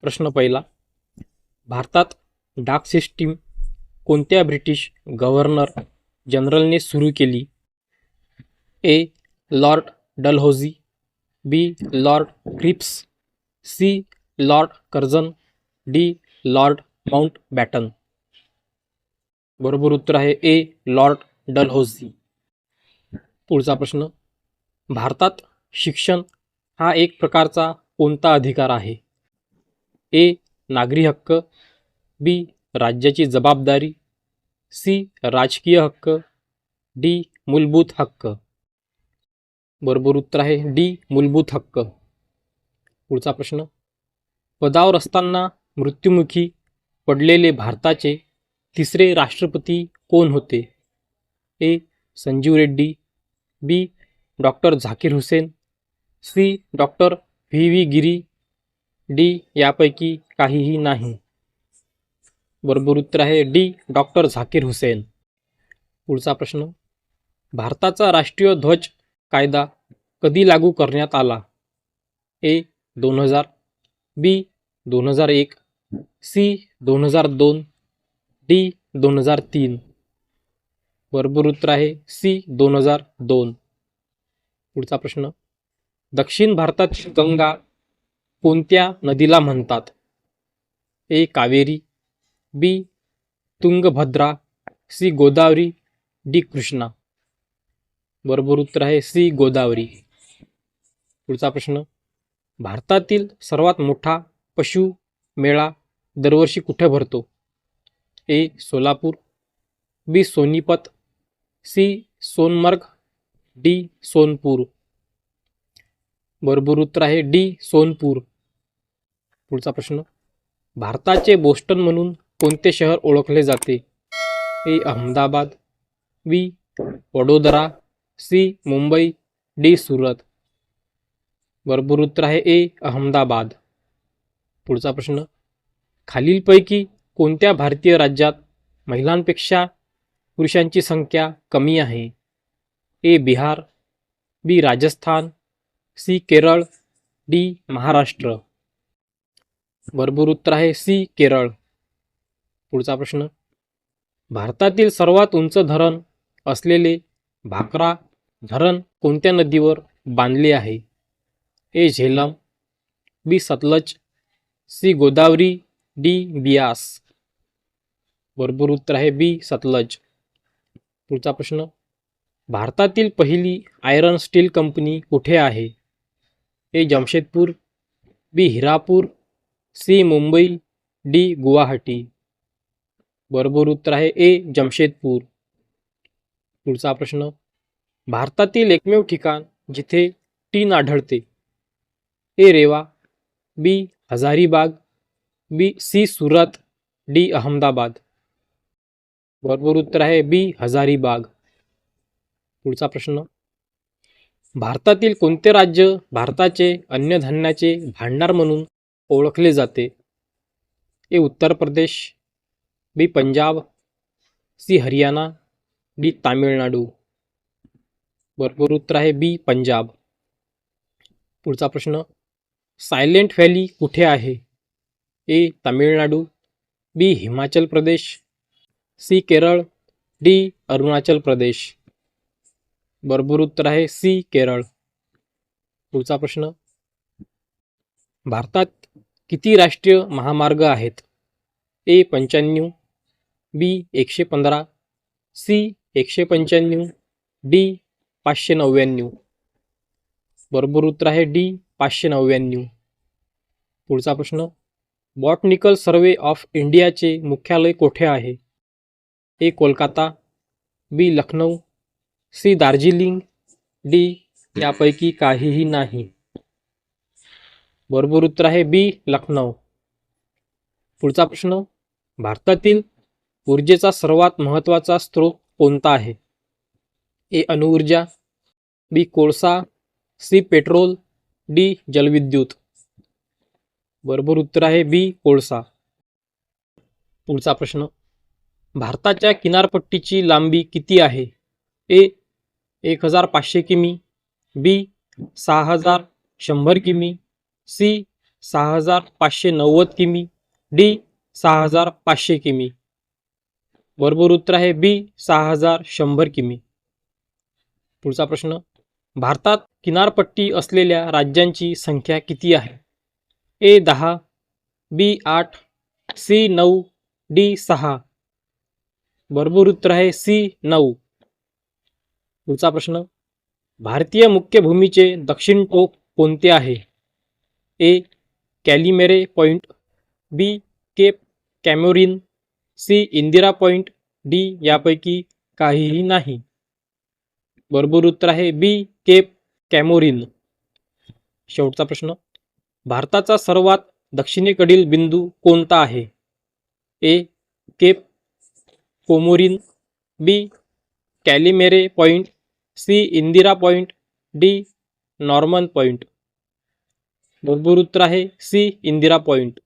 प्रश्न पहिला, भारतात डाक सिस्टीम कोणत्या ब्रिटिश गव्हर्नर जनरलने सुरू केली? A. Lord Dalhousie, B. Lord Cripps, C. Lord Curzon, D. Lord Mountbatten. बरोबर उत्तर आहे ए. Lord Dalhousie. पुढचा प्रश्न, भारतात शिक्षण हा एक प्रकारचा कोणता अधिकार आहे? ए. नागरी हक्क, बी. राज्याची जबाबदारी, सी. राजकीय हक्क, डी. मूलभूत हक्क. बरोबर उत्तर आहे डी. मूलभूत हक्क. पुढचा प्रश्न, पदावर असताना मृत्युमुखी पडलेले भारताचे तिसरे राष्ट्रपती कोण होते? A. Sanjiva Reddy, B. Doctor Zakir Hussain, C. Doctor V Giri, D. यापैकी काहीही नाही. बरोबर उत्तर आहे डी. डॉक्टर झाकीर हुसेन. पुढचा प्रश्न, भारताचा राष्ट्रीय ध्वज कायदा कधी लागू करण्यात आला? ए. 2000, बी. 2001, सी. 2002, डी. 2003. बरोबर उत्तर आहे सी. 2002. पुढचा प्रश्न, दक्षिण भारतातील गंगा कोणत्या नदीला म्हणतात? ए. कावेरी, बी. तुंगभद्रा, सी. गोदावरी, डी. कृष्णा. बरोबर उत्तर आहे सी. गोदावरी. पुढचा प्रश्न, भारतातील सर्वात मोठा पशु मेळा दरवर्षी कुठे भरतो? ए. सोलापूर, बी. सोनीपत, सी. सोनमर्ग, डी. सोनपूर. बरोबर उत्तर आहे डी. सोनपूर. पुढचा प्रश्न, भारताचे बोस्टन म्हणून कोणते शहर ओळखले जाते? ए. अहमदाबाद, बी. वडोदरा, सी. मुंबई, डी. सुरत. बरोबर उत्तर आहे ए. अहमदाबाद. पुढचा प्रश्न, खालीलपैकी कोणत्या भारतीय राज्यात महिलांपेक्षा पुरुषांची संख्या कमी आहे? ए. बिहार, बी. राजस्थान, सी. केरळ, डी. महाराष्ट्र. बरोबर उत्तर आहे सी. केरळ. पुढचा प्रश्न, भारतातील सर्वात उंच धरण असलेले भाकरा धरण कोणत्या नदीवर बांधले आहे? ए. झेलम, बी. सतलज, सी. गोदावरी, डी. बियास. बरोबर उत्तर आहे बी. सतलज. पुढचा प्रश्न, भारतातील पहिली आयरन स्टील कंपनी कुठे आहे? ए. जमशेदपूर, बी. हिरापूर, सी. मुंबई, डी. गुवाहाटी. बरोबर उत्तर आहे ए. जमशेदपूर. पुढचा प्रश्न, भारतातील एकमेव ठिकाण जिथे टीन आढळते? ए. रेवा, बी. हजारीबाग, बी. सी. सुरत, डी. अहमदाबाद. बरोबर उत्तर आहे बी. हजारीबाग. पुढचा प्रश्न, भारतातील कोणते राज्य भारताचे अन्नधान्याचे भांडार म्हणून ओळखले जाते? ए. उत्तर प्रदेश, बी. पंजाब, सी. हरियाणा, डी. तामिळनाडू. बरोबर उत्तर आहे बी. पंजाब. पुढचा प्रश्न, सायलेंट व्हॅली कुठे आहे? ए. तामिळनाडू, बी. हिमाचल प्रदेश, सी. केरळ, डी. अरुणाचल प्रदेश. बरोबर उत्तर आहे सी. केरळ. पुढचा प्रश्न, भारतात किती राष्ट्रीय महामार्ग आहेत? ए. 95, बी. 115, सी. 195, डी. 599. बरोबर उत्तर आहे डी. 599. पुढचा प्रश्न, बॉटनिकल सर्वे ऑफ इंडियाचे मुख्यालय कोठे आहे? ए. कोलकाता, बी. लखनौ, सी. दार्जिलिंग, डी. यापैकी काहीही नाही. बरोबर उत्तर आहे बी. लखनौ. पुढचा प्रश्न, भारतातील ऊर्जेचा सर्वात महत्त्वाचा स्रोत कोणता आहे? ए. अणुऊर्जा, बी. कोळसा, सी. Petrol, D. जलविद्युत. बरोबर उत्तर आहे बी. कोळसा. पुढचा प्रश्न, भारताच्या किनारपट्टीची लांबी किती आहे? ए. 1500 किमी, बी. 6100 किमी, सी. 6590 किमी, डी 6500 किमी. बरोबर उत्तर आहे बी 6100 किमी. पुढचा प्रश्न, भारतात किनारपट्टी असलेल्या राज्यांची संख्या किती आहे? ए 10, बी 8, सी 9, डी 6. बरोबर उत्तर आहे सी 9. पुढचा प्रश्न, भारतीय मुख्य भूमीचे दक्षिण टोक कोणते आहे? A Calimere point, B cape Comorin, C Indira point, D यापैकी काहीही नाही. बरोबर उत्तर आहे बी केप कॅमोरिन. शेवटचा प्रश्न, भारताचा सर्वात दक्षिणेकडील बिंदू कोणता आहे? A cape Comorin, B Calimere point, C Indira point, D Norman point. बरोबर उत्तर आहे सी इंदिरा पॉइंट.